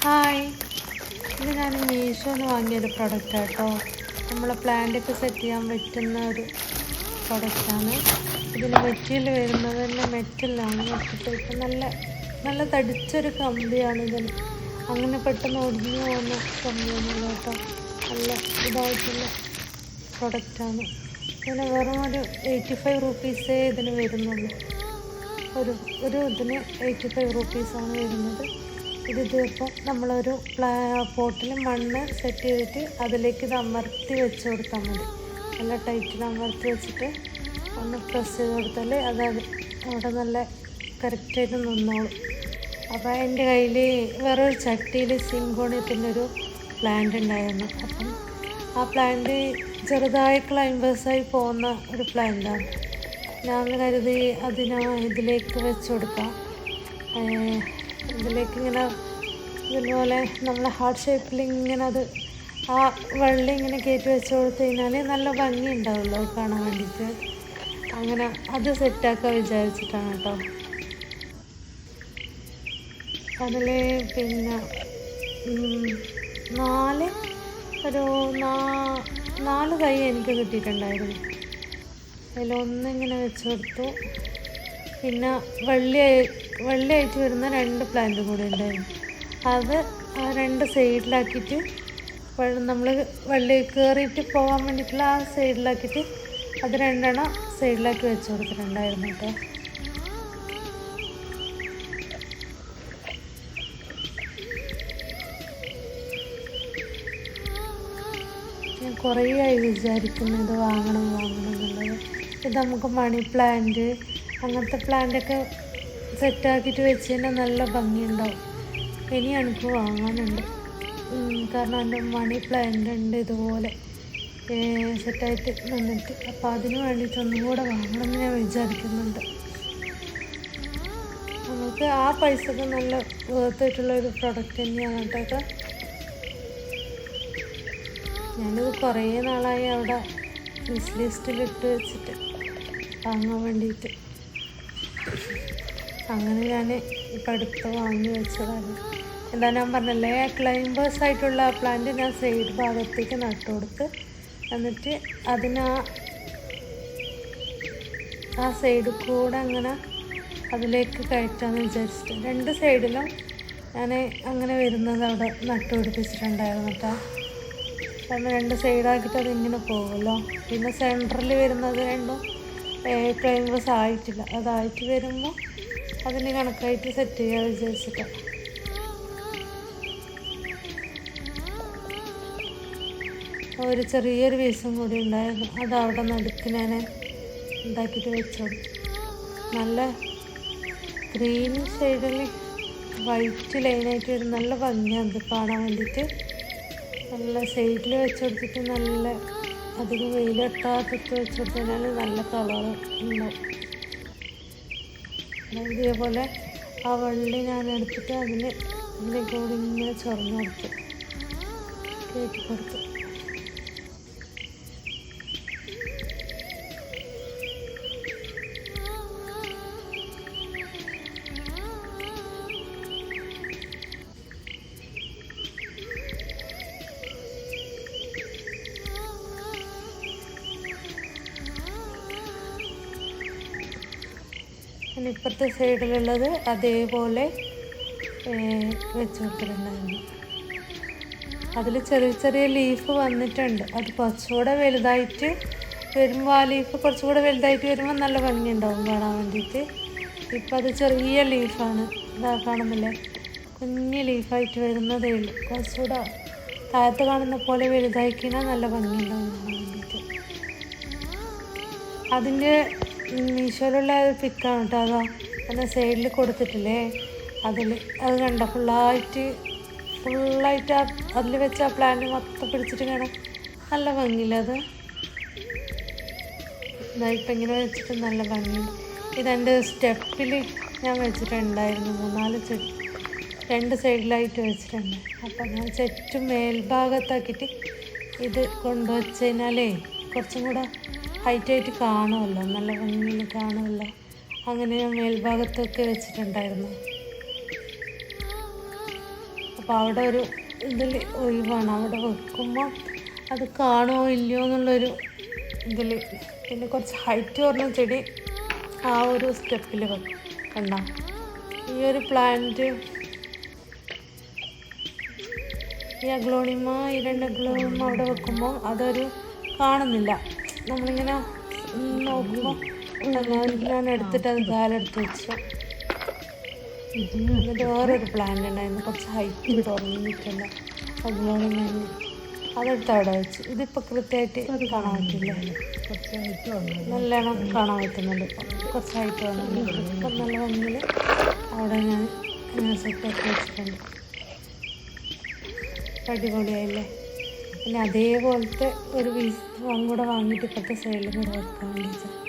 Hi, ഇത് ഞാൻ മീഷോന്ന് വാങ്ങിയൊരു പ്രൊഡക്റ്റാണ് കേട്ടോ. നമ്മളെ പ്ലാന്റൊക്കെ സെറ്റ് ചെയ്യാൻ പറ്റുന്ന ഒരു പ്രൊഡക്റ്റാണ്. ഇതിന് മെറ്റീരിയൽ വരുന്നത് തന്നെ മെറ്റലാണ്. മെറ്റൽ നല്ല നല്ല തടിച്ചൊരു കമ്പിയാണ് ഇതിന്. അങ്ങനെ പെട്ടെന്ന് ഒടിഞ്ഞു പോകുന്ന കമ്പിയൊന്നുമില്ല കേട്ടോ. നല്ല ഇതായിട്ടുള്ള പ്രൊഡക്റ്റാണ്. ഇതിന് വെറും ഒരു 85 റുപ്പീസേ ഇതിന് വരുന്നുള്ളൂ. ഒരു ഇതിന് 85 റുപ്പീസാണ് വരുന്നത്. ഇതിപ്പോൾ നമ്മളൊരു പോട്ടിൽ മണ്ണ് സെറ്റ് ചെയ്തിട്ട് അതിലേക്ക് ഇത് അമർത്തി വെച്ച് കൊടുത്താൽ മതി. നല്ല ടൈറ്റിൽ അമർത്തി വെച്ചിട്ട് ഒന്ന് പ്രസ് ചെയ്ത് കൊടുത്താൽ അത് അവിടെ നല്ല കറക്റ്റായിട്ട് നിന്നോളും. അപ്പോൾ എൻ്റെ കയ്യിൽ വേറൊരു ചട്ടിയിൽ സിങ്കോണിയത്തിൻ്റെ ഒരു പ്ലാന്റ് ഉണ്ടായിരുന്നു. അപ്പം ആ പ്ലാന്റ് ചെറുതായി ക്ലൈംബേഴ്സായി പോകുന്ന ഒരു പ്ലാന്റാണ്. ഞാൻ കരുതി ഇതിലേക്ക് വെച്ച് കൊടുക്കാം. ഇതിലേക്ക് ഇങ്ങനെ ഇതുപോലെ നമ്മൾ ഹാർട്ട് ഷേപ്പിൽ ഇങ്ങനെ ആ വെള്ളം ഇങ്ങനെ കയറ്റി വെച്ച് കൊടുത്തു കഴിഞ്ഞാൽ നല്ല ഭംഗി ഉണ്ടാവുമല്ലോ കാണാൻ വേണ്ടിയിട്ട്. അങ്ങനെ അത് സെറ്റാക്കാൻ വിചാരിച്ചിട്ടാണ് കേട്ടോ. അതിൽ പിന്നെ നാല് തൈ എനിക്ക് കിട്ടിയിട്ടുണ്ടായിരുന്നു. അതിലൊന്നിങ്ങനെ വെച്ച് കൊടുത്തു. പിന്നെ വെള്ളിയായിട്ട് വരുന്ന 2 പ്ലാന്റും കൂടി ഉണ്ടായിരുന്നു. അത് 2 സൈഡിലാക്കിയിട്ട് നമ്മൾ വെള്ളി കയറിയിട്ട് പോകാൻ വേണ്ടിയിട്ടുള്ള ആ സൈഡിലാക്കിയിട്ട് അത് 2 സൈഡിലാക്കി വെച്ച് കൊടുത്തിട്ടുണ്ടായിരുന്നു കേട്ടോ. ഞാൻ കുറേ ആയി വിചാരിക്കുന്നു ഇത് വാങ്ങണം എന്നുള്ളത്. ഇത് നമുക്ക് മണി പ്ലാന്റ് അങ്ങനത്തെ പ്ലാന്റൊക്കെ സെറ്റാക്കിയിട്ട് വെച്ച് കഴിഞ്ഞാൽ നല്ല ഭംഗിയുണ്ടാവും. ഇനി എനിക്ക് വാങ്ങാനുണ്ട്. കാരണം എൻ്റെ മണി പ്ലാന്റ് ഉണ്ട് ഇതുപോലെ സെറ്റായിട്ട് നിന്നിട്ട്. അപ്പോൾ അതിന് വേണ്ടിയിട്ട് ഒന്നും കൂടെ വാങ്ങണമെന്ന് ഞാൻ വിചാരിക്കുന്നുണ്ട്. നമുക്ക് ആ പൈസക്ക് നല്ല വേർത്തായിട്ടുള്ളൊരു പ്രൊഡക്റ്റ് തന്നെയാണ് കേട്ടോ. ഞാനിത് കുറേ നാളായി അവിടെ വിഷ് ലിസ്റ്റിലിട്ട് വെച്ചിട്ട് വാങ്ങാൻ വേണ്ടിയിട്ട്. അങ്ങനെ ഞാൻ ഇപ്പം അടുത്ത് വാങ്ങി വെച്ചതാണ്. എന്താ ഞാൻ പറഞ്ഞല്ലേ, ക്ലൈംബേഴ്സ് ആയിട്ടുള്ള ആ പ്ലാന്റ് ഞാൻ സൈഡ് ഭാഗത്തേക്ക് നട്ടു കൊടുത്ത് എന്നിട്ട് ആ സൈഡിൽ കൂടെ അങ്ങനെ അതിലേക്ക് കയറ്റാമെന്ന് വിചാരിച്ചിട്ട് 2 സൈഡിലും ഞാൻ അങ്ങനെ വരുന്നത് അവിടെ നട്ടു പിടിപ്പിച്ചിട്ടുണ്ടായിരുന്നു കേട്ടോ. കാരണം 2 സൈഡാക്കിയിട്ട് അതിങ്ങനെ പോകുമല്ലോ. പിന്നെ സെൻറ്ററിൽ വരുന്നത് 2 ക്ലൈംബേഴ്സ് ആയിട്ടില്ല. അതായിട്ട് വരുമ്പോൾ അതിന് കണക്കായിട്ട് സെറ്റ് ചെയ്യാൻ വിചാരിച്ചിട്ടാണ്. ഒരു ചെറിയൊരു പീസും കൂടി ഉണ്ടായിരുന്നു. അത് അവിടെ നടുക്ക് ഞാൻ ഉണ്ടാക്കിയിട്ട് വെച്ചോളൂ. നല്ല ഗ്രീൻ ഷെയ്ഡിൽ വൈറ്റ് ലൈനായിട്ട് വരും. നല്ല ഭംഗിയാണ് ഇത് കാണാൻ വേണ്ടിയിട്ട്. നല്ല സൈഡിൽ വെച്ച് കൊടുത്തിട്ട് നല്ല അധികം വെയിലിട്ടാത്തിട്ട് വെച്ച് കൊടുത്താൽ നല്ല കളർ ഉണ്ടാവും. ഇതേപോലെ ആ വള്ളി ഞാൻ എടുത്തിട്ട് ഇതിനെ കൂടി ഇങ്ങനെ ചൊറഞ്ഞു കൊടുത്തു കയറ്റി കൊടുത്തു. പിന്നെ ഇപ്പുറത്തെ സൈഡിലുള്ളത് അതേപോലെ വെച്ച് കൊടുത്തിട്ടുണ്ടായിരുന്നു. അതിൽ ചെറിയ ചെറിയ ലീഫ് വന്നിട്ടുണ്ട്. അത് കുറച്ചുകൂടെ വലുതായിട്ട് വരുമ്പോൾ ആ ലീഫ് കുറച്ചുകൂടെ വലുതായിട്ട് വരുമ്പോൾ നല്ല ഭംഗിയുണ്ടാവും കാണാൻ വേണ്ടിയിട്ട്. ഇപ്പം അത് ചെറിയ ലീഫാണ്. ഇതാ കാണുന്നില്ലേ, കുഞ്ഞ് ലീഫായിട്ട് വരുന്നതേ ഉള്ളൂ. കുറച്ചുകൂടെ താഴത്ത് കാണുന്ന പോലെ വലുതായിക്കഴിഞ്ഞാൽ നല്ല ഭംഗിയുണ്ടാവും കാണാൻ വേണ്ടിയിട്ട്. അതിൻ്റെ മീഷോയിലുള്ള പിക്കാണ് കേട്ടോ. അതോ എന്നാൽ സൈഡിൽ കൊടുത്തിട്ടില്ലേ, അത് കണ്ട ഫുള്ളായിട്ട് അതിൽ വെച്ച് ആ പ്ലാന്റ് മൊത്തം പിടിച്ചിട്ട് കാണാം നല്ല ഭംഗിയില്ല. അത് ഇതായിപ്പം ഇങ്ങനെ വെച്ചിട്ട് നല്ല ഭംഗിയുണ്ട്. ഇതെൻ്റെ സ്റ്റെപ്പിൽ ഞാൻ വെച്ചിട്ടുണ്ടായിരുന്നു. 3-4 ചെടി 2 സൈഡിലായിട്ട് വെച്ചിട്ടുണ്ട്. അപ്പം ഞാൻ ചുറ്റും മേൽഭാഗത്താക്കിയിട്ട് ഇത് കൊണ്ടുവച്ച് കഴിഞ്ഞാലേ കുറച്ചും കൂടെ ഹൈറ്റായിട്ട് കാണുമല്ലോ, നല്ല ഭംഗിയിൽ കാണുമല്ലോ. അങ്ങനെ ഞാൻ മേൽഭാഗത്തൊക്കെ വെച്ചിട്ടുണ്ടായിരുന്നു. അപ്പോൾ അവിടെ ഒരു ഇതിൽ ഒഴിവാണ്, അവിടെ വെക്കുമ്പോൾ അത് കാണുമോ ഇല്ലയോ എന്നുള്ളൊരു ഇതിൽ. പിന്നെ കുറച്ച് ഹൈറ്റ് കുറഞ്ഞ ചെടി ആ ഒരു സ്റ്റെപ്പിൽ വെക്കും. കണ്ട ഈ ഒരു പ്ലാന്റ്, ഈ അഗ്ലോണിമ, ഈ 2 അഗ്ലോണിമ അവിടെ വെക്കുമ്പോൾ അതൊരു കാണുന്നില്ല. നമ്മളിങ്ങനെ നോക്കുമ്പോൾ ഞാൻ എടുത്തിട്ട് അത് കാലെടുത്ത് വെച്ചു. എന്നിട്ട് വേറൊരു പ്ലാന്റ് ഉണ്ടായിരുന്നു, കുറച്ച് ഹൈറ്റ് തുറന്ന് നിൽക്കുന്ന അഗ്ലോണിമ, അതെടുത്ത് അവിടെ വെച്ച്. ഇതിപ്പോൾ കൃത്യമായിട്ട് കാണാൻ പറ്റില്ല, നല്ലോണം കാണാൻ പറ്റുന്നുണ്ട്. ഇപ്പം കുറച്ച് ഹൈറ്റ് വന്നിട്ടുണ്ട്. ഇപ്പം നല്ല ഭംഗിയിൽ അവിടെ ഞാൻ ഇങ്ങനെ സെറ്റാക്കി വെച്ചിട്ടുണ്ട്. അടിപൊളിയായില്ലേ? പിന്നെ അതേപോലത്തെ ഒരു പീസ് കൂടെ വാങ്ങിയിട്ട് ഇപ്പോഴത്തെ സൈഡിൽ കൂടെ വെക്കാൻ വേണ്ടി